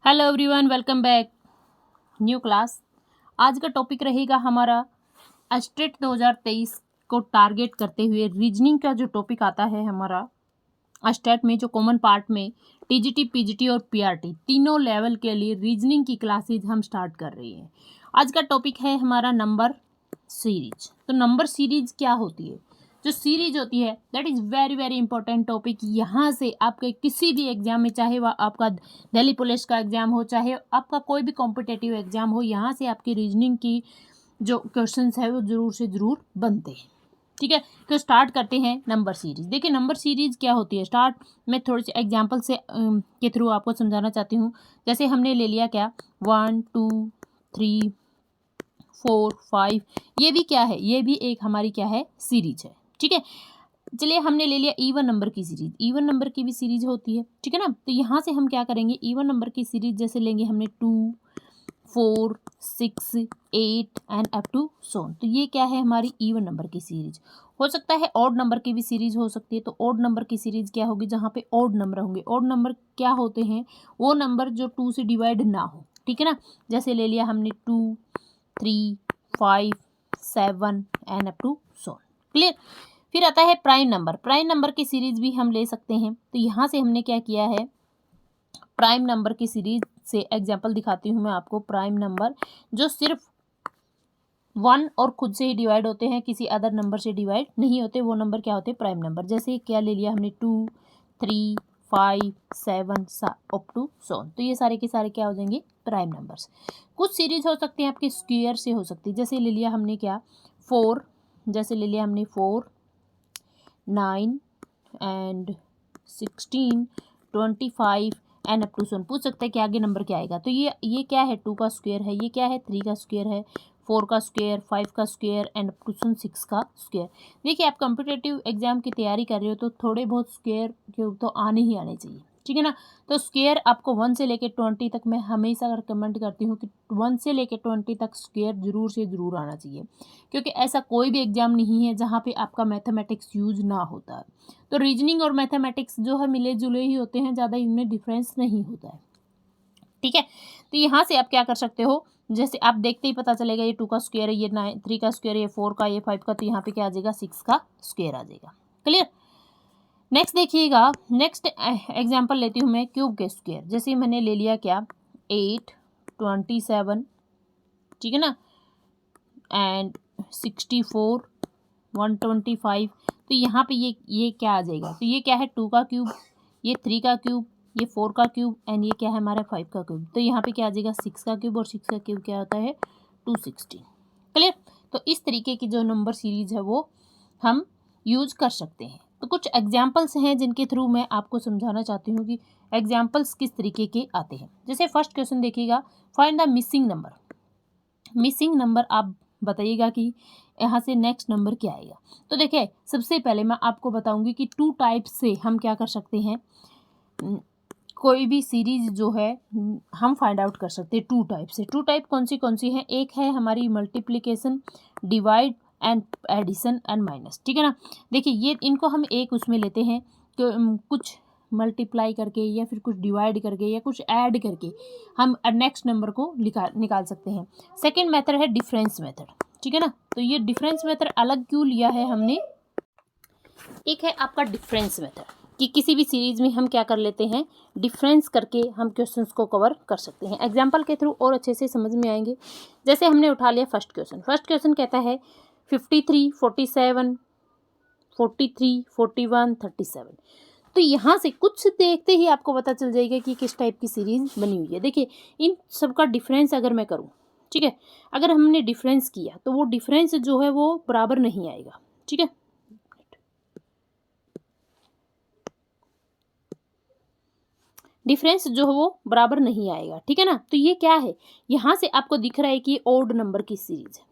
Hello everyone, welcome back. New class. आज का topic रहेगा हमारा स्टेट 2023 को टारगेट करते हुए रीजनिंग का जो टॉपिक आता है हमारा स्टेट में, जो कॉमन पार्ट में टीजीटी, पीजीटी और पीआरटी तीनों लेवल के लिए रीजनिंग की क्लासेज हम स्टार्ट कर रहे हैं। आज का टॉपिक है हमारा नंबर सीरीज। तो नंबर सीरीज क्या होती है? जो सीरीज होती है that is very very important topic. यहाँ से आपके किसी भी एग्जाम में, चाहे वह आपका दिल्ली पुलिस का एग्जाम हो, चाहे आपका कोई भी कॉम्पिटेटिव एग्जाम हो, यहाँ से आपकी रीजनिंग की जो क्वेश्चंस है वो ज़रूर से ज़रूर बनते हैं। ठीक है, तो स्टार्ट करते हैं नंबर सीरीज। देखिए नंबर सीरीज क्या होती है, स्टार्ट मैं थोड़े से एग्जाम्पल से के थ्रू आपको समझाना चाहती हूँ। जैसे हमने ले लिया क्या 1 2 3 4 5, ये भी क्या है, ये भी एक हमारी क्या है, सीरीज है। ठीक है, चलिए हमने ले लिया इवन नंबर की सीरीज। इवन नंबर की भी सीरीज होती है, ठीक है ना। तो यहाँ से हम क्या करेंगे, इवन नंबर की सीरीज जैसे लेंगे हमने 2 4 6 8 एंड अप टू सोन। तो ये क्या है, हमारी इवन नंबर की सीरीज। हो सकता है ऑड नंबर की भी सीरीज हो सकती है। तो ऑड नंबर की सीरीज क्या होगी, जहाँ पे ऑड नंबर होंगे। ऑड नंबर क्या होते हैं, वो नंबर जो 2 से डिवाइड ना हो, ठीक है ना। जैसे ले लिया हमने 2 3 5 7 and up to so on. Clear. फिर आता है प्राइम नंबर। प्राइम नंबर की सीरीज भी हम ले सकते हैं। तो यहाँ से हमने क्या किया है, प्राइम नंबर की सीरीज से एग्जांपल दिखाती हूँ मैं आपको। प्राइम नंबर जो सिर्फ 1 और खुद से ही डिवाइड होते हैं, किसी अदर नंबर से डिवाइड नहीं होते, वो नंबर क्या होते हैं, प्राइम नंबर। जैसे क्या ले लिया हमने 2 3 5 7 अप टू सोन। तो ये सारे के सारे क्या हो जाएंगे, प्राइम नंबर्स। कुछ सीरीज हो सकती है आपके स्क्वायर से हो सकती है। जैसे ले लिया हमने क्या 4, जैसे ले लिया हमने 4 9 एंड 16 25 एंड अप टू सोन। पूछ सकते हैं कि आगे नंबर क्या आएगा। तो ये क्या है, 2 का स्क्वायर है, ये क्या है, 3 का स्क्वायर है, 4 का स्क्वायर, 5 का स्क्वायर एंड अप टू सोन 6 का स्क्वायर। देखिए आप कॉम्पिटेटिव एग्जाम की तैयारी कर रहे हो तो थोड़े बहुत स्क्वायर के तो आने ही आने चाहिए, ठीक है ना। तो स्क्वायर आपको 1 से लेकर 20 तक मैं हमेशा रिकमेंड करती हूँ कि 1 से लेकर 20 तक स्क्वायर जरूर से ज़रूर आना चाहिए, क्योंकि ऐसा कोई भी एग्जाम नहीं है जहाँ पे आपका मैथमेटिक्स यूज ना होता है। तो रीजनिंग और मैथमेटिक्स जो है मिले जुले ही होते हैं, ज़्यादा इनमें डिफरेंस नहीं होता है, ठीक है। तो यहाँ से आप क्या कर सकते हो, जैसे आप देखते ही पता चलेगा ये 2 का स्क्वायर है, ये 3 का स्क्वायर है, ये 4 का, ये 5 का। तो यहाँ पे क्या आ जाएगा, 6 का स्क्वायर आ जाएगा। क्लियर। नेक्स्ट देखिएगा, नेक्स्ट एग्जाम्पल लेती हूँ मैं क्यूब के स्क्वायर। जैसे मैंने ले लिया क्या 8 27, ठीक है ना, एंड 64 125। तो यहाँ पे ये क्या आ जाएगा, तो ये क्या है 2 का क्यूब, ये 3 का क्यूब, ये 4 का क्यूब एंड ये क्या है हमारा 5 का क्यूब। तो यहाँ पे क्या आ जाएगा 6 का क्यूब, और 6 का क्यूब क्या होता है 216। क्लियर। तो इस तरीके की जो नंबर सीरीज है वो हम यूज कर सकते हैं। तो कुछ एग्जाम्पल्स हैं जिनके थ्रू मैं आपको समझाना चाहती हूँ कि एग्जाम्पल्स किस तरीके के आते हैं। जैसे फर्स्ट क्वेश्चन देखिएगा, find the missing number. Missing number आप बताइएगा कि यहाँ से नेक्स्ट नंबर क्या आएगा। तो देखिए सबसे पहले मैं आपको बताऊंगी कि 2 टाइप से हम क्या कर सकते हैं, कोई भी सीरीज जो है हम फाइंड आउट कर सकते हैं 2 टाइप से। 2 टाइप कौन सी हैं, एक है हमारी multiplication, divide and addition and minus, ठीक है ना। देखिए ये इनको हम एक उसमें लेते हैं कि कुछ मल्टीप्लाई करके या फिर कुछ डिवाइड करके या कुछ ऐड करके हम नेक्स्ट नंबर को निकाल सकते हैं। सेकेंड मेथड है डिफरेंस मेथड, ठीक है ना। तो ये डिफरेंस मेथड अलग क्यों लिया है हमने, एक है आपका डिफरेंस मेथड कि किसी भी सीरीज में हम क्या कर लेते हैं, डिफरेंस करके हम क्वेश्चंस को कवर कर सकते हैं। एग्जांपल के थ्रू और अच्छे से समझ में आएंगे। जैसे हमने उठा लिया फर्स्ट क्वेश्चन। फर्स्ट क्वेश्चन कहता है 53 47 43 41 37। तो यहाँ से कुछ देखते ही आपको पता चल जाएगा कि किस टाइप की सीरीज बनी हुई है। देखिए इन सबका डिफरेंस अगर मैं करूँ, ठीक है, अगर हमने डिफरेंस किया तो वो डिफरेंस जो है वो बराबर नहीं आएगा, ठीक है। डिफरेंस जो है वो बराबर नहीं आएगा, ठीक है ना। तो ये क्या है, यहाँ से आपको दिख रहा है कि ओड नंबर की सीरीज है,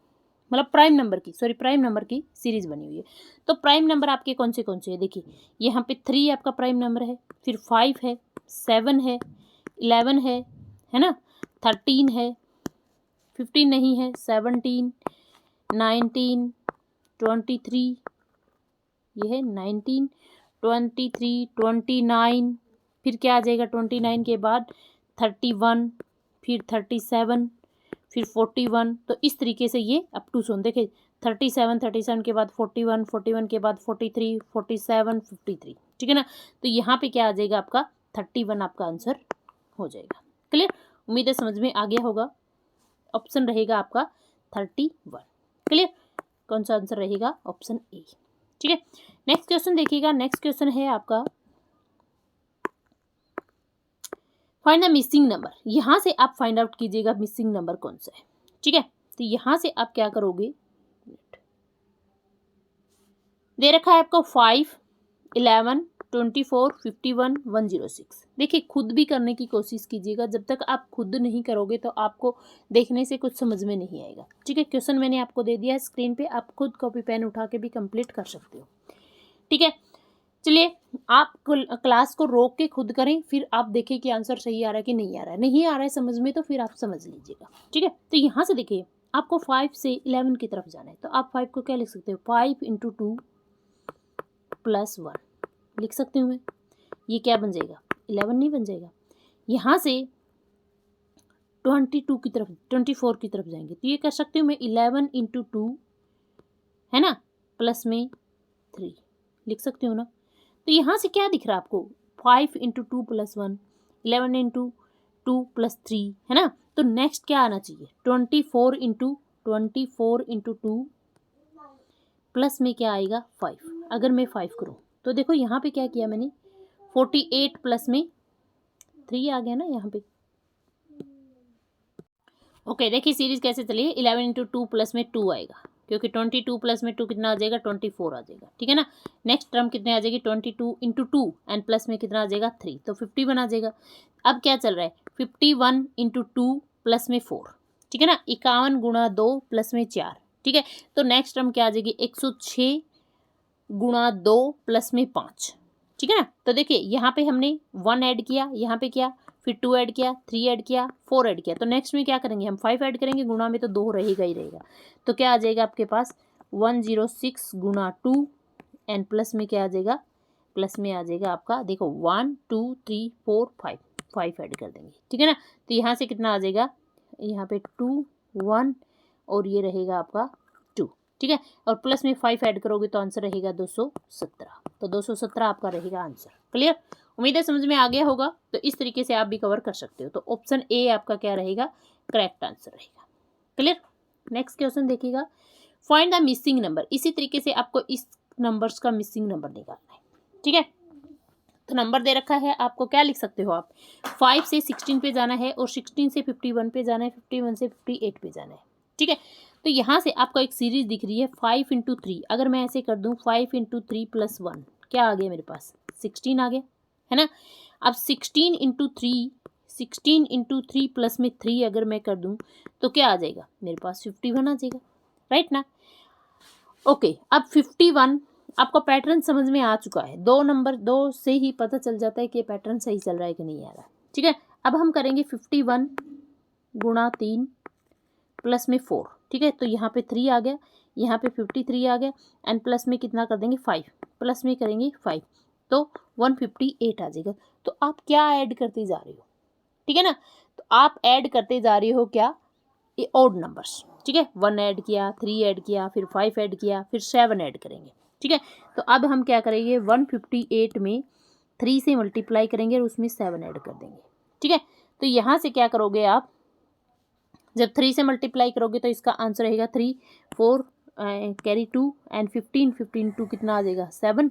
मतलब प्राइम नंबर की सीरीज बनी हुई है। तो प्राइम नंबर आपके कौन से है, देखिए यहाँ पे 3 आपका प्राइम नंबर है, फिर 5 है, 7 है, 11 है ना, 13 है, 15 नहीं है, 17 19 23, ये है 19 23 29, फिर क्या आ जाएगा 29 के बाद 31, फिर 37, फिर 41। तो इस तरीके से ये अप टू सोन देखिए 37 के बाद 41 के बाद 43, 47, 53, ठीक है ना। तो यहाँ पे क्या आ जाएगा आपका 31 आपका आंसर हो जाएगा। क्लियर, उम्मीद है समझ में आ गया होगा। ऑप्शन रहेगा आपका 31। क्लियर, कौन सा आंसर रहेगा? Option A. ठीक है, नेक्स्ट क्वेश्चन देखिएगा। नेक्स्ट क्वेश्चन है आपका फाइंड द मिसिंग नंबर। यहाँ से आप फाइंड आउट कीजिएगा मिसिंग नंबर कौन सा है। ठीक है, तो यहाँ से आप क्या करोगे, दे रखा है आपको 5, 11, 24, 51, 106। देखिए खुद भी करने की कोशिश कीजिएगा। जब तक आप खुद नहीं करोगे तो आपको देखने से कुछ समझ में नहीं आएगा। ठीक है, क्वेश्चन मैंने आपको दे दिया है स्क्रीन पे, आप खुद कॉपी पेन उठा के भी कंप्लीट कर सकते हो। ठीक है, चलिए आप क्लास को रोक के खुद करें, फिर आप देखें कि आंसर सही आ रहा है कि नहीं आ रहा है। नहीं आ रहा है समझ में तो फिर आप समझ लीजिएगा। ठीक है, तो यहाँ से देखिए आपको 5 से 11 की तरफ जाना है, तो आप 5 को क्या लिख सकते हो, 5 × 2 + 1 लिख सकते हो। ये क्या बन जाएगा, 11 नहीं बन जाएगा। यहाँ से 22 की तरफ 24 की तरफ जाएंगे तो ये कर सकते हो मैं 11 × 2 है ना, प्लस में 3 लिख सकते हो ना। तो यहाँ से क्या दिख रहा है आपको, 5 × 2 + 1, 11 × 2 + 3 है ना। तो नेक्स्ट क्या आना चाहिए, 24 × 2 प्लस में क्या आएगा 5। अगर मैं 5 करूँ तो देखो यहाँ पे क्या किया मैंने, 48 प्लस में 3 आ गया ना यहाँ पे। ओके, देखिए सीरीज कैसे चली है, 11 × 2 प्लस में 2 आएगा, क्योंकि 22 प्लस में 2 कितना आ जाएगा, 24 आ जाएगा। ठीक है ना, नेक्स्ट टर्म कितने आ जाएगी, 22 × 2 एंड प्लस में कितना आ जाएगा 3, तो 51 आ जाएगा। अब क्या चल रहा है, 51 × 2 प्लस में 4, ठीक है ना, 51 × 2 प्लस में 4। ठीक है, तो नेक्स्ट टर्म क्या आ जाएगी, 106 × 2 प्लस में 5। ठीक है ना, तो देखिए यहाँ पे हमने 1 ऐड किया, यहाँ पे क्या, फिर 2 ऐड किया, 3 ऐड किया, 4 ऐड किया। तो नेक्स्ट में क्या करेंगे हम, 5 ऐड करेंगे, गुणा में तो 2 रहेगा ही रहेगा। तो क्या आ जाएगा आपके पास 106 × 2 एंड प्लस में क्या आ जाएगा, प्लस में आ जाएगा आपका देखो 1 2 3 4 5 ऐड कर देंगे। ठीक है ना, तो यहाँ से कितना आ जाएगा, यहाँ पे 2 1 और ये रहेगा आपका 2। ठीक है, और प्लस में 5 ऐड करोगे तो आंसर रहेगा 217। तो 217 आपका रहेगा आंसर। क्लियर, उम्मीद है समझ में आ गया होगा। तो इस तरीके से आप भी कवर कर सकते हो। तो ऑप्शन ए आपका क्या रहेगा, करेक्ट आंसर रहेगा। क्लियर, नेक्स्ट क्वेश्चन देखिएगा, फाइंड द मिसिंग नंबर। इसी तरीके से आपको इस नंबर्स का मिसिंग नंबर निकालना है। ठीक है, तो नंबर दे रखा है आपको, क्या लिख सकते हो आप, 5 से 16 पे जाना है और 16 से 51 पे जाना है, 51 से 58 पे जाना है। ठीक है, तो यहाँ से आपको एक सीरीज दिख रही है 5 × 3। अगर मैं ऐसे कर दूँ 5 × 3 + 1, क्या आ गया मेरे पास, 16 आ गया है ना। अब 16 × 3 प्लस में 3 अगर मैं कर दूँ तो क्या आ जाएगा मेरे पास, 51 आ जाएगा, राइट ना। ओके, अब 51 आपको पैटर्न समझ में आ चुका है। 2 से ही पता चल जाता है कि पैटर्न सही चल रहा है कि नहीं आ रहा है। ठीक है, अब हम करेंगे 51 × 3 प्लस में 4। ठीक है, तो यहाँ पे 3 आ गया, यहाँ पे 53 आ गया एंड प्लस में कितना कर देंगे 5, प्लस में करेंगे 5 तो 158 आ जाएगा। तो आप क्या ऐड करते जा रहे हो, ठीक है ना, तो आप ऐड करते जा रहे हो क्या, ये ऑड नंबर्स। ठीक है, 1 ऐड किया, 3 ऐड किया, फिर 5 ऐड किया, फिर 7 ऐड करेंगे। ठीक है, तो अब हम क्या करेंगे, 158 में 3 से मल्टीप्लाई करेंगे और उसमें 7 ऐड कर देंगे। ठीक है, तो यहाँ से क्या करोगे आप, जब 3 से मल्टीप्लाई करोगे तो इसका आंसर रहेगा 3 4 कैरी 2 एंड 15 2 कितना आ जाएगा 7,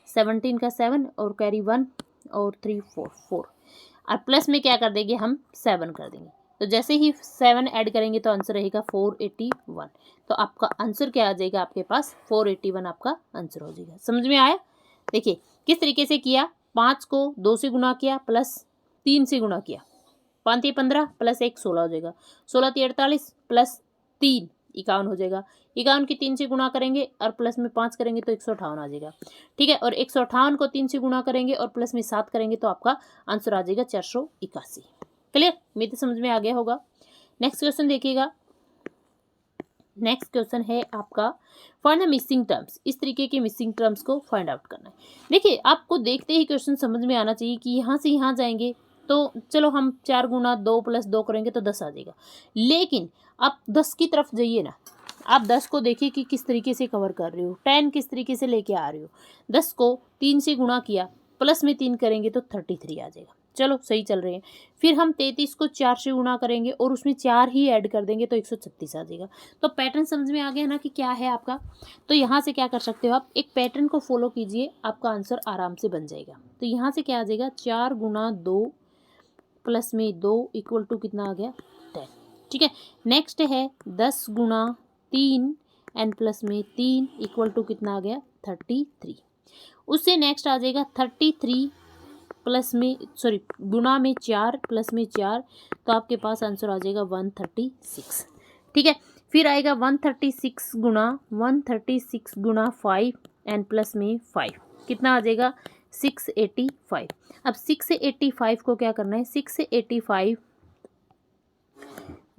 17 का 7 और कैरी 1 और 3 4 और प्लस में क्या कर देंगे हम 7 कर देंगे। तो जैसे ही 7 ऐड करेंगे तो आंसर रहेगा 481। तो आपका आंसर क्या आ जाएगा आपके पास, 481 आपका आंसर हो जाएगा। समझ में आया, देखिए किस तरीके से किया, 5 को 2 से गुणा किया प्लस 3 से गुणा किया, 5 × 15 प्लस 1 16 हो जाएगा, 16 × 48 प्लस 3 51 हो जाएगा, 51 की 3 से गुणा करेंगे और प्लस में 5 करेंगे तो 158 आ जाएगा। ठीक है, और 158 को 3 से गुणा करेंगे और प्लस में 7 करेंगे तो आपका आंसर आ जाएगा 481। क्लियर, मेरे समझ में आ गया होगा। नेक्स्ट क्वेश्चन देखिएगा, नेक्स्ट क्वेश्चन है आपका फाइंड द मिसिंग टर्म्स। इस तरीके के मिसिंग टर्म्स को फाइंड आउट करना है। देखिए आपको देखते ही क्वेश्चन समझ में आना चाहिए कि यहाँ से यहाँ जाएंगे तो चलो हम 4 गुना 2 प्लस 2 करेंगे तो 10 आ जाएगा। लेकिन आप 10 की तरफ जाइए ना, आप 10 को देखिए कि किस तरीके से कवर कर रहे हो, 10 किस तरीके से लेके आ रहे हो। 10 को 3 से गुणा किया, प्लस में 3 करेंगे तो 33 आ जाएगा। चलो सही चल रहे हैं। फिर हम 33 को 4 से गुणा करेंगे और उसमें 4 ही ऐड कर देंगे तो 136 आ जाएगा। तो पैटर्न समझ में आ गया ना कि क्या है आपका। तो यहाँ से क्या कर सकते हो आप, एक पैटर्न को फॉलो कीजिए, आपका आंसर आराम से बन जाएगा। तो यहाँ से क्या आ जाएगा, 4 गुना 2 प्लस में 2 इक्वल टू कितना आ गया, 10। ठीक है, नेक्स्ट है 10 गुना 3 एन प्लस में 3 इक्वल टू कितना आ गया, 33। उससे नेक्स्ट आ जाएगा 33 प्लस में सॉरी गुना में 4 प्लस में 4, तो आपके पास आंसर आ जाएगा 136। ठीक है, फिर आएगा 136 गुना 5 एन प्लस में 5 कितना आ जाएगा, 685। अब 685 को क्या करना है, 685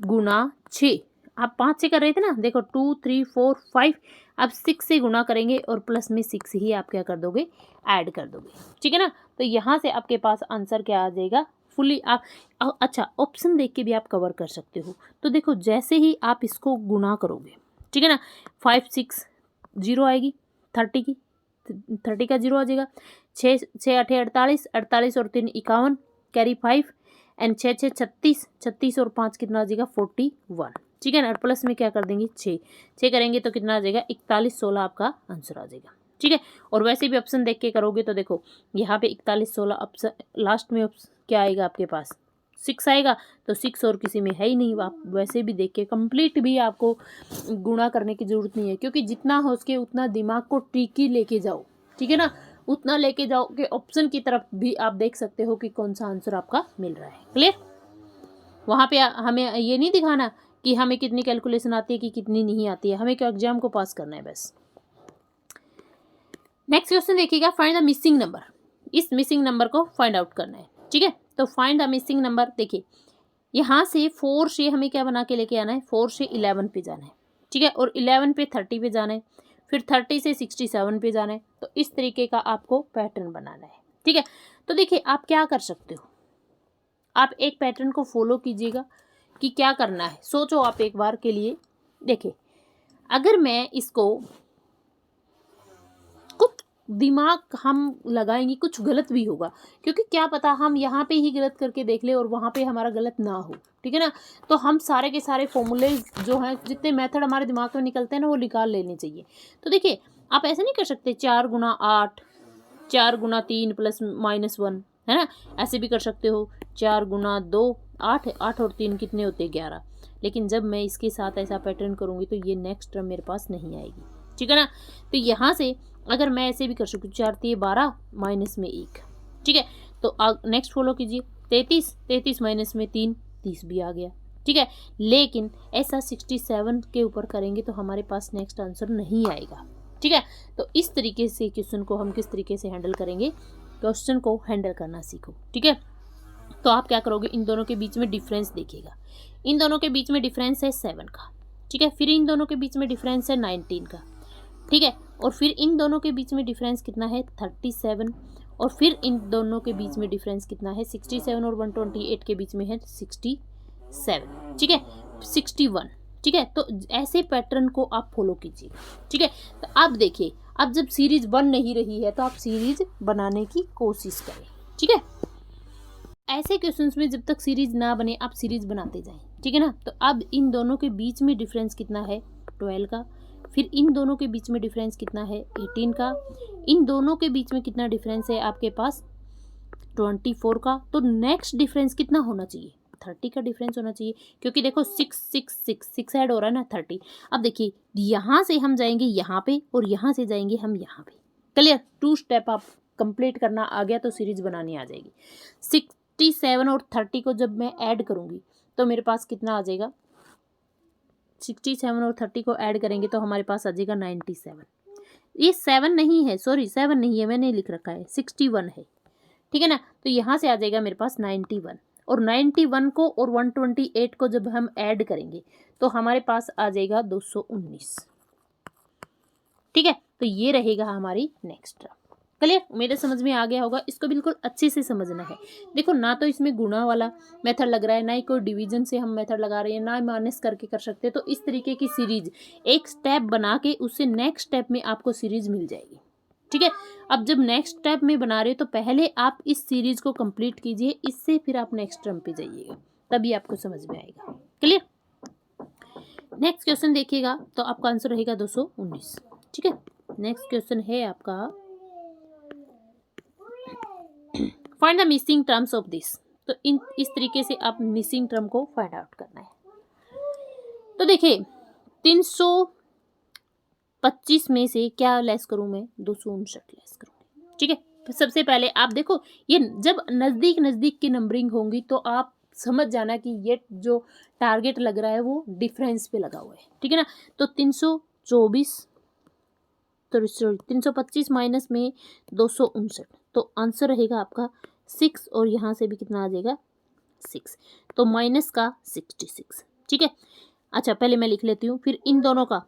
गुना 6, आप 5 से कर रहे थे ना, देखो 2 3 4 5, अब 6 से गुना करेंगे और प्लस में 6 ही आप क्या कर दोगे, ऐड कर दोगे। ठीक है ना, तो यहाँ से आपके पास आंसर क्या आ जाएगा, फुली आप अच्छा ऑप्शन देख के भी आप कवर कर सकते हो। तो देखो जैसे ही आप इसको गुना करोगे, ठीक है ना, 5 6 0 आएगी 30 की, 30 का 0 आ जाएगा। 6 6 8 48, 48 और 3 51, कैरी 5 एंड 6 6 36, 36 और 5 कितना आ जाएगा, 41। ठीक है ना, और प्लस में क्या कर देंगे, 6 करेंगे तो कितना आ जाएगा, 41 16 आपका आंसर आ जाएगा। ठीक है, और वैसे भी ऑप्शन देख के करोगे तो देखो यहाँ पे 41 16 ऑप्शन लास्ट में क्या आएगा आपके पास, 6 आएगा, तो 6 और किसी में है ही नहीं। आप वैसे भी देख के कंप्लीट भी आपको गुणा करने की ज़रूरत नहीं है, क्योंकि जितना हो सके उतना दिमाग को ट्रिकी लेके जाओ। ठीक है ना, उतना लेके जाओ कि ऑप्शन की तरफ भी आप देख सकते हो कि कौन सा आंसर आपका मिल रहा है। क्लियर, वहाँ पे हमें ये नहीं दिखाना कि हमें कितनी कैलकुलेशन आती है कि कितनी नहीं आती है, हमें क्या एग्जाम को पास करना है बस। नेक्स्ट क्वेश्चन देखिएगा, फाइंड द मिसिंग नंबर। इस मिसिंग नंबर को फाइंड आउट करना है। ठीक है, तो फाइंड द मिसिंग नंबर, देखिए यहाँ से 4 से हमें क्या बना के लेके आना है, 4 से 11 पे जाना है। ठीक है, और 11 पे 30 पे जाना है, फिर 30 से 67 पे जाना है। तो इस तरीके का आपको पैटर्न बनाना है। ठीक है, तो देखिए आप क्या कर सकते हो, आप एक पैटर्न को फॉलो कीजिएगा कि क्या करना है। सोचो आप एक बार के लिए, देखिए अगर मैं इसको कुछ दिमाग हम लगाएंगे कुछ गलत भी होगा, क्योंकि क्या पता हम यहाँ पे ही गलत करके देख ले और वहाँ पे हमारा गलत ना हो। ठीक है ना, तो हम सारे के सारे फॉर्मूले जो हैं, जितने मेथड हमारे दिमाग में निकलते हैं ना, वो निकाल लेने चाहिए। तो देखिए आप ऐसे नहीं कर सकते 4 गुना 8, 4 गुना 3 प्लस -1, है ना, ऐसे भी कर सकते हो 4 गुना 2 8, 8 और 3 कितने होते हैं, 11। लेकिन जब मैं इसके साथ ऐसा पैटर्न करूँगी तो ये नेक्स्ट टर्म मेरे पास नहीं आएगी। ठीक है ना, तो यहाँ से अगर मैं ऐसे भी कर सकती हूँ 4 3 12 माइनस में 1। ठीक है, तो नेक्स्ट फॉलो कीजिए 33, 33 माइनस में 3, 30 भी आ गया। ठीक है, लेकिन ऐसा 67 के ऊपर करेंगे तो हमारे पास नेक्स्ट आंसर नहीं आएगा। ठीक है, तो इस तरीके से क्वेश्चन को हम किस तरीके से हैंडल करेंगे, क्वेश्चन को हैंडल करना सीखो। ठीक है, तो आप क्या करोगे, इन दोनों के बीच में डिफरेंस देखिएगा। इन दोनों के बीच में डिफरेंस है 7 का। ठीक है, फिर इन दोनों के बीच में डिफरेंस है 19 का। ठीक है, और फिर इन दोनों के बीच में डिफरेंस कितना है, 37। और फिर इन दोनों के बीच में डिफरेंस कितना है, 67 और 128 के बीच में है 67। ठीक है, 61। ठीक है, तो ऐसे पैटर्न को आप फॉलो कीजिए। ठीक है, तो अब देखिए, अब जब सीरीज बन नहीं रही है तो आप सीरीज बनाने की कोशिश करें। ठीक है, ऐसे क्वेश्चंस में जब तक सीरीज ना बने आप सीरीज बनाते जाएं। ठीक है ना, तो अब इन दोनों के बीच में डिफरेंस कितना है, 12 का। फिर इन दोनों के बीच में डिफरेंस कितना है, 18 का। इन दोनों के बीच में कितना डिफरेंस है आपके पास, 24 का। तो नेक्स्ट डिफरेंस कितना होना चाहिए, 30 का डिफरेंस होना चाहिए, क्योंकि देखो 6 ऐड हो रहा है ना, 30। अब देखिए यहाँ से हम जाएंगे यहाँ पे और यहाँ से जाएंगे हम यहाँ पे। क्लियर, 2 स्टेप आप कंप्लीट करना आ गया तो सीरीज बनानी आ जाएगी। 67 और 30 को जब मैं ऐड करूँगी तो मेरे पास कितना आ जाएगा, 67 और 30 को ऐड करेंगे तो हमारे पास आ जाएगा 97। ये 7 नहीं है, सॉरी 7 नहीं है, मैंने लिख रखा है, 61 है। ठीक है ना, तो यहाँ से आ जाएगा मेरे पास 91। और 91 को और 128 को जब हम ऐड करेंगे तो हमारे पास आ जाएगा 219। ठीक है, तो ये रहेगा हमारी नेक्स्ट टर्म। क्लियर, उम्मीद है समझ में आ गया होगा। इसको बिल्कुल अच्छे से समझना है। देखो ना तो इसमें गुणा वाला मेथड लग रहा है, ना ही कोई डिवीजन से हम मेथड लगा रहे हैं, ना माइनस करके कर सकते हैं। तो इस तरीके की सीरीज एक स्टेप बना के उससे नेक्स्ट स्टेप में आपको सीरीज मिल जाएगी। ठीक है, अब जब नेक्स्ट स्टेप में बना रहे हो तो पहले आप इस सीरीज को कंप्लीट कीजिए, इससे फिर आप नेक्स्ट टर्म पे जाइएगा, तभी आपको समझ में आएगा। क्लियर, नेक्स्ट क्वेश्चन देखिएगा तो आपका आंसर रहेगा 219। ठीक है, नेक्स्ट क्वेश्चन है आपका find the missing terms of this. तो इस तरीके से आप मिसिंग टर्म को फाइंड आउट करना है। तो देखिए 325 में से क्या लेस करूं मैं, 259 लेस करूंगी। ठीक है, तो सबसे पहले आप देखो ये जब नज़दीक नज़दीक की नंबरिंग होंगी तो आप समझ जाना कि ये जो टारगेट लग रहा है वो डिफरेंस पे लगा हुआ है। ठीक है ना, तो 325 माइनस में 259, तो आंसर रहेगा आपका 6, और यहाँ से भी कितना आ जाएगा 6, तो माइनस का 66। ठीक है, अच्छा पहले मैं लिख लेती हूँ, फिर इन दोनों का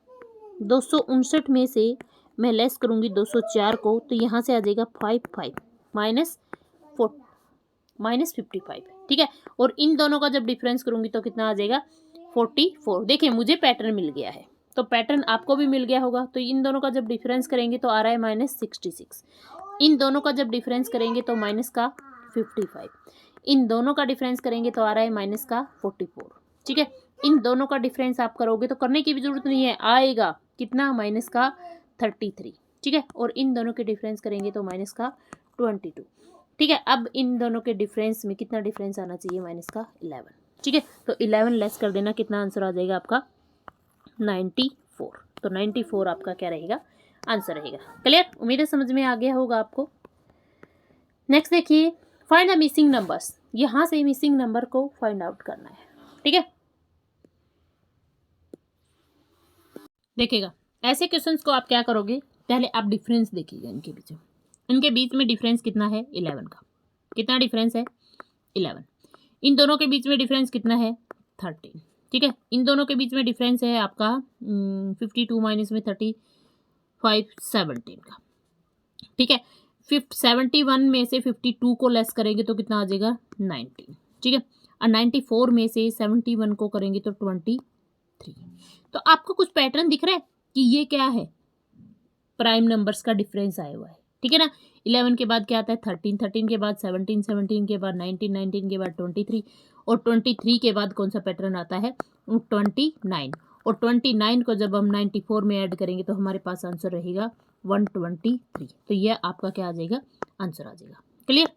259 में से मैं लेस करूँगी 204 को, तो यहाँ से आ जाएगा 55 माइनस 55। ठीक है, और इन दोनों का जब डिफरेंस करूँगी तो कितना आ जाएगा 44। देखिए मुझे पैटर्न मिल गया है, तो पैटर्न आपको भी मिल गया होगा। तो इन दोनों का जब डिफरेंस करेंगे तो आ रहा है -66, इन दोनों का जब डिफरेंस करेंगे तो माइनस का 55, इन दोनों का डिफरेंस करेंगे तो आ रहा है माइनस का 44। ठीक है, इन दोनों का डिफरेंस आप करोगे तो करने की भी जरूरत नहीं है, आएगा कितना माइनस का 33। ठीक है, और इन दोनों के डिफरेंस करेंगे तो माइनस का 22। ठीक है, अब इन दोनों के डिफरेंस में कितना डिफरेंस आना चाहिए, माइनस का 11। ठीक है, तो 11 लेस कर देना, कितना आंसर आ जाएगा आपका 94। तो 94 आपका क्या रहेगा, आंसर रहेगा। क्लियर, उम्मीद है समझ में आ गया होगा आपको। नेक्स्ट देखिए फाइंड द मिसिंग नंबर्स। यहाँ से मिसिंग नंबर को फाइंड आउट करना है। ठीक है, देखिएगा ऐसे क्वेश्चंस को आप क्या करोगे, पहले आप डिफरेंस देखिएगा इनके बीच में डिफरेंस कितना है 11 का, कितना डिफरेंस है 11। इन दोनों के बीच में डिफरेंस कितना है 13। ठीक है, इन दोनों के बीच में डिफरेंस है आपका 52 माइनस में 35 17 का। ठीक है, 71 में से 52 को लेस करेंगे तो कितना आ जाएगा 19। ठीक है, और 94 में से 71 को करेंगे तो 23। तो आपको कुछ पैटर्न दिख रहा है कि ये क्या है, प्राइम नंबर्स का डिफरेंस आया हुआ है। ठीक है ना, 11 के बाद क्या आता है 13, 13 के बाद 17, 17 के बाद 19, 19 के बाद 23, और 23 के बाद कौन सा पैटर्न आता है 29, और 29 को जब हम 94 में ऐड करेंगे तो हमारे पास आंसर रहेगा 123। तो यह आपका क्या आ जाएगा, आंसर आ जाएगा। क्लियर,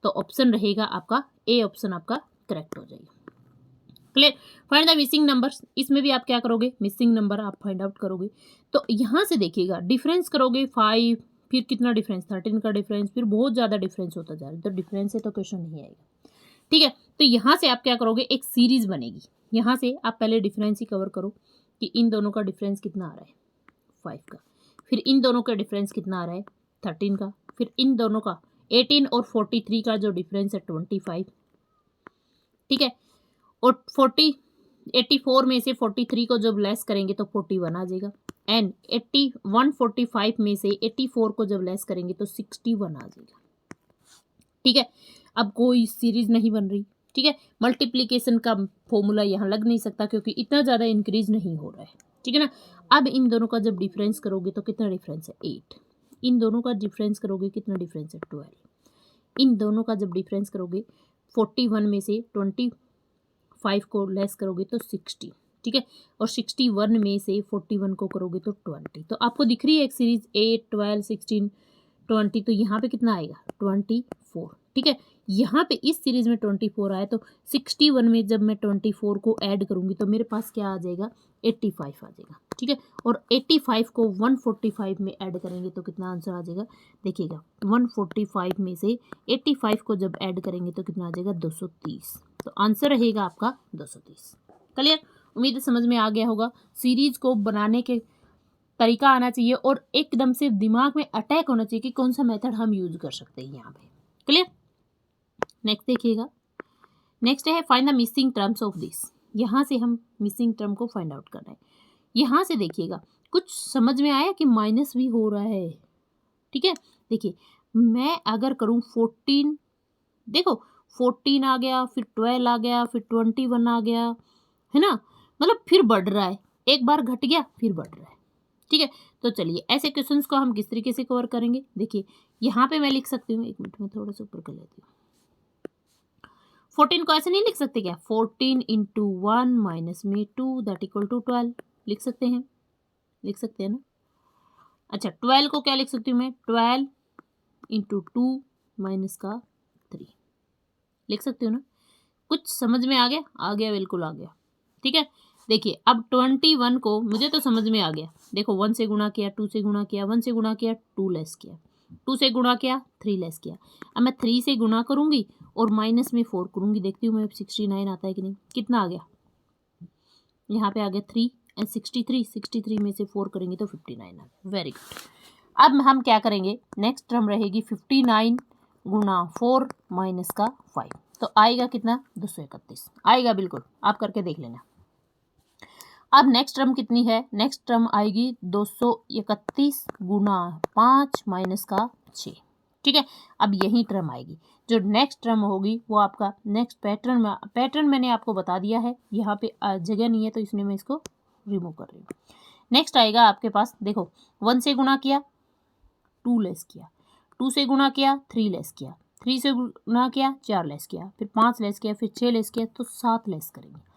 तो ऑप्शन रहेगा आपका ए, ऑप्शन आपका करेक्ट हो जाएगा। Clear, find the missing numbers. इसमें भी आप क्या करोगे, मिसिंग नंबर आप फाइंड आउट करोगे। तो यहाँ से देखिएगा डिफरेंस करोगे 5, फिर कितना डिफरेंस 13 का डिफरेंस, फिर बहुत ज़्यादा डिफरेंस होता जा रहा है, तो डिफरेंस से तो क्वेश्चन नहीं आएगा। ठीक है, तो यहाँ से आप क्या करोगे, एक सीरीज बनेगी। यहाँ से आप पहले डिफरेंस ही कवर करो कि इन दोनों का डिफरेंस कितना आ रहा है 5 का, फिर इन दोनों का डिफरेंस कितना आ रहा है 13 का, फिर इन दोनों का 18 और 43 का जो डिफरेंस है 25। ठीक है, और 84 में से 43 को जब लेस करेंगे तो 41 आ जाएगा, एंड 145 में से 84 को जब लेस करेंगे तो 61 आ जाएगा। ठीक है, अब कोई सीरीज नहीं बन रही। ठीक है, मल्टीप्लिकेशन का फॉर्मूला यहाँ लग नहीं सकता क्योंकि इतना ज़्यादा इंक्रीज नहीं हो रहा है। ठीक है ना, अब इन दोनों का जब डिफरेंस करोगे तो कितना डिफरेंस है 8, इन दोनों का डिफरेंस करोगे कितना डिफरेंस है 12, इन दोनों का जब डिफरेंस करोगे 41 में से 25 को लेस करोगे तो 60। ठीक है, और 61 में से 41 को करोगे तो 20। तो आपको दिख रही है एक सीरीज 8, 12, 16, 20, तो यहाँ पे कितना आएगा 24। ठीक है, यहाँ पे इस सीरीज में 24 आया, तो 61 में जब मैं 24 को ऐड करूँगी तो मेरे पास क्या आ जाएगा 85 आ जाएगा। ठीक है, और 85 को 145 में ऐड करेंगे तो कितना आंसर आ जाएगा, देखिएगा 145 में से 85 को जब ऐड करेंगे तो कितना आ जाएगा 230। तो आंसर रहेगा आपका 230। क्लियर, उम्मीद है समझ में आ गया होगा। सीरीज को बनाने के तरीका आना चाहिए और एकदम से दिमाग में अटैक होना चाहिए कि कौन सा मेथड हम यूज कर सकते हैं यहाँ पे। क्लियर, नेक्स्ट देखिएगा, नेक्स्ट है find the missing terms of this. यहाँ से हम मिसिंग टर्म को फाइंड आउट करना है। यहाँ से देखिएगा कुछ समझ में आया कि माइनस भी हो रहा है। ठीक है, देखिए मैं अगर करूँ 14, देखो 14 आ गया, फिर 12 आ गया, फिर 21 आ गया, है ना, मतलब फिर बढ़ रहा है, एक बार घट गया फिर बढ़ रहा है। ठीक है, तो चलिए ऐसे क्वेश्चंस को हम किस तरीके से कवर करेंगे। देखिए यहाँ पे मैं लिख सकती हूँ, 1 मिनट में थोड़ा सा ऊपर कर लेती हूँ। 14 को ऐसे नहीं लिख सकते क्या, 14 इंटू 1 माइनस में 2 दैट इक्वल टू 12, लिख सकते हैं, लिख सकते हैं ना। अच्छा 12 को क्या लिख सकती हूँ मैं, 12 इंटू 2 माइनस का 3, लिख सकती हूँ ना। कुछ समझ में आ गया, आ गया, बिल्कुल आ गया। ठीक है, देखिए अब 21 को मुझे तो समझ में आ गया, देखो 1 से गुणा किया, 2 से गुणा किया, 1 से गुणा किया, 2 लेस किया, 2 से गुणा किया, 3 लेस किया। अब मैं 3 से गुणा करूंगी और माइनस में 4 करूंगी, देखती हूँ मैं 69 आता है कि नहीं। कितना आ गया, यहाँ पे आ गया 3 एंड 63 में से 4 करेंगे तो 59 आ गया। Very good. अब हम क्या करेंगे, नेक्स्ट टर्म रहेगी 59 गुणा 4 माइनस का 5, तो आएगा कितना, 231 आएगा, बिल्कुल आप करके देख लेना। अब नेक्स्ट टर्म कितनी है, नेक्स्ट टर्म आएगी 231 गुणा 5 माइनस का 6। ठीक है, अब यही टर्म आएगी, जो नेक्स्ट टर्म होगी वो आपका नेक्स्ट पैटर्न मैंने आपको बता दिया है, यहाँ पे जगह नहीं है तो इसलिए मैं इसको रिमूव कर रही हूँ। नेक्स्ट आएगा आपके पास, देखो 1 से गुणा किया, 2 लेस किया, 2 से गुणा किया, 3 लेस किया, 3 से गुणा किया, 4 लेस किया, फिर 5 लेस किया, फिर 6 लेस किया, तो 7 लेस करेंगे।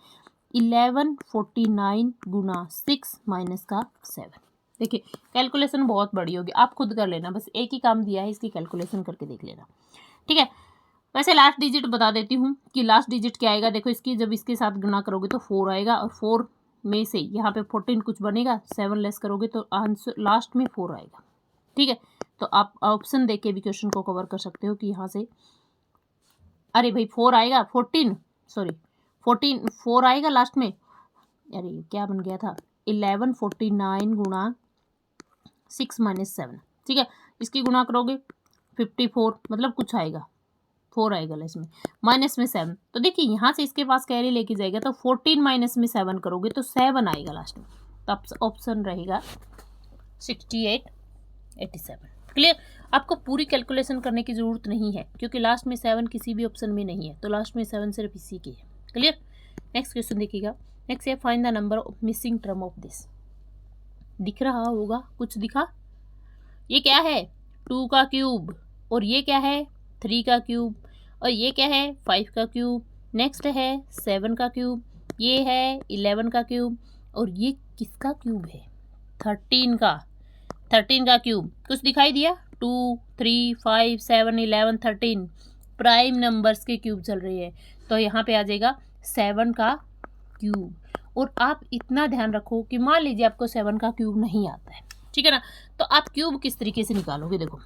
1149 गुणा 6 माइनस का 7। देखिए कैलकुलेशन बहुत बड़ी होगी, आप खुद कर लेना, बस एक ही काम दिया है, इसकी कैलकुलेशन करके देख लेना। ठीक है, वैसे लास्ट डिजिट बता देती हूँ कि लास्ट डिजिट क्या आएगा। देखो इसकी जब इसके साथ गुणा करोगे तो 4 आएगा, और 4 में से यहाँ पे 14 कुछ बनेगा, 7 लेस करोगे तो आंसर लास्ट में 4 आएगा। ठीक है, तो आप ऑप्शन देख के भी क्वेश्चन को कवर कर सकते हो कि यहाँ से, अरे भाई 4 आएगा, 4 आएगा लास्ट में, अरे क्या बन गया था, 1149 गुणा 6 माइनस 7। ठीक है, इसकी गुणा करोगे 54, मतलब कुछ आएगा, 4 आएगा इसमें, माइनस में 7, तो देखिए यहाँ से इसके पास कैरी लेके जाएगा तो 14 माइनस में 7 करोगे तो 7 आएगा लास्ट में, तो ऑप्शन रहेगा 68 87। क्लियर, आपको पूरी कैलकुलेशन करने की ज़रूरत नहीं है क्योंकि लास्ट में 7 किसी भी ऑप्शन में नहीं है, तो लास्ट में 7 सिर्फ इसी की है। क्लियर, नेक्स्ट क्वेश्चन देखिएगा। नेक्स्ट है find the number of missing term of this. दिख रहा होगा, कुछ दिखा, ये क्या है, 2 का क्यूब, और ये क्या है, 3 का क्यूब, और ये क्या है, 5 का क्यूब, नेक्स्ट है 7 का क्यूब, ये है 11 का क्यूब, और ये किसका क्यूब है, 13 का क्यूब। कुछ दिखाई दिया, 2 3 5 7 11 13 प्राइम नंबर्स के क्यूब चल रही है, तो यहाँ पे आ जाएगा 7 का क्यूब। और आप इतना ध्यान रखो कि मान लीजिए आपको 7 का क्यूब नहीं आता है, ठीक है ना, तो आप क्यूब किस तरीके से निकालोगे। देखो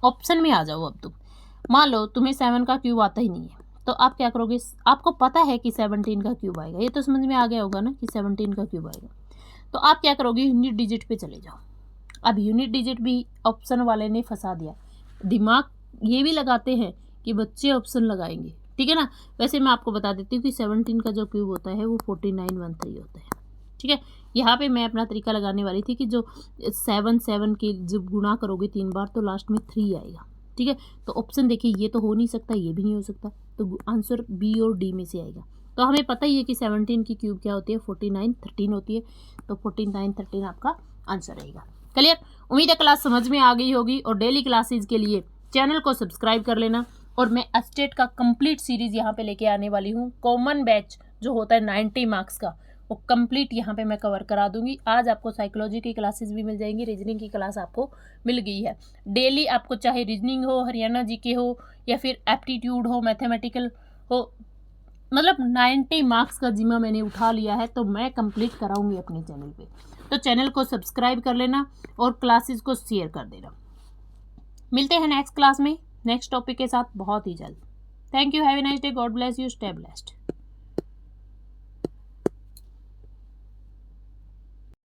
ऑप्शन में आ जाओ, अब तुम मान लो तुम्हें 7 का क्यूब आता ही नहीं है, तो आप क्या करोगे, आपको पता है कि 17 का क्यूब आएगा, ये तो समझ में आ गया होगा ना कि 17 का क्यूब आएगा, तो आप क्या करोगे, यूनिट डिजिट पे चले जाओ। अब यूनिट डिजिट भी ऑप्शन वाले ने फंसा दिया, दिमाग ये भी लगाते हैं कि बच्चे ऑप्शन लगाएंगे, ठीक है ना। वैसे मैं आपको बता देती हूँ कि 17 का जो क्यूब होता है वो 4913 होता है। ठीक है, यहाँ पे मैं अपना तरीका लगाने वाली थी कि जो 7 के जब गुणा करोगे 3 बार तो लास्ट में 3 आएगा। ठीक है, तो ऑप्शन देखिए, ये तो हो नहीं सकता, ये भी नहीं हो सकता, तो आंसर बी और डी में से आएगा। तो हमें पता ही है कि 17 की क्यूब क्या होती है, 4913 होती है, तो 4913 आपका आंसर रहेगा। क्लियर, उम्मीद है क्लास समझ में आ गई होगी, और डेली क्लासेज के लिए चैनल को सब्सक्राइब कर लेना। और मैं एस्टेट का कंप्लीट सीरीज यहाँ पे लेके आने वाली हूँ, कॉमन बैच जो होता है 90 मार्क्स का, वो कंप्लीट यहाँ पे मैं कवर करा दूंगी। आज आपको साइकोलॉजी की क्लासेस भी मिल जाएंगी, रीजनिंग की क्लास आपको मिल गई है। डेली आपको चाहे रीजनिंग हो, हरियाणा जीके हो, या फिर एप्टीट्यूड हो, मैथमेटिकल हो, मतलब 90 मार्क्स का जिम्मा मैंने उठा लिया है, तो मैं कंप्लीट कराऊंगी अपने चैनल पे। तो चैनल को सब्सक्राइब कर लेना और क्लासेस को शेयर कर देना। मिलते हैं नेक्स्ट क्लास में नेक्स्ट टॉपिक के साथ बहुत ही जल्द। Thank you, have a nice day, God bless you, stay blessed.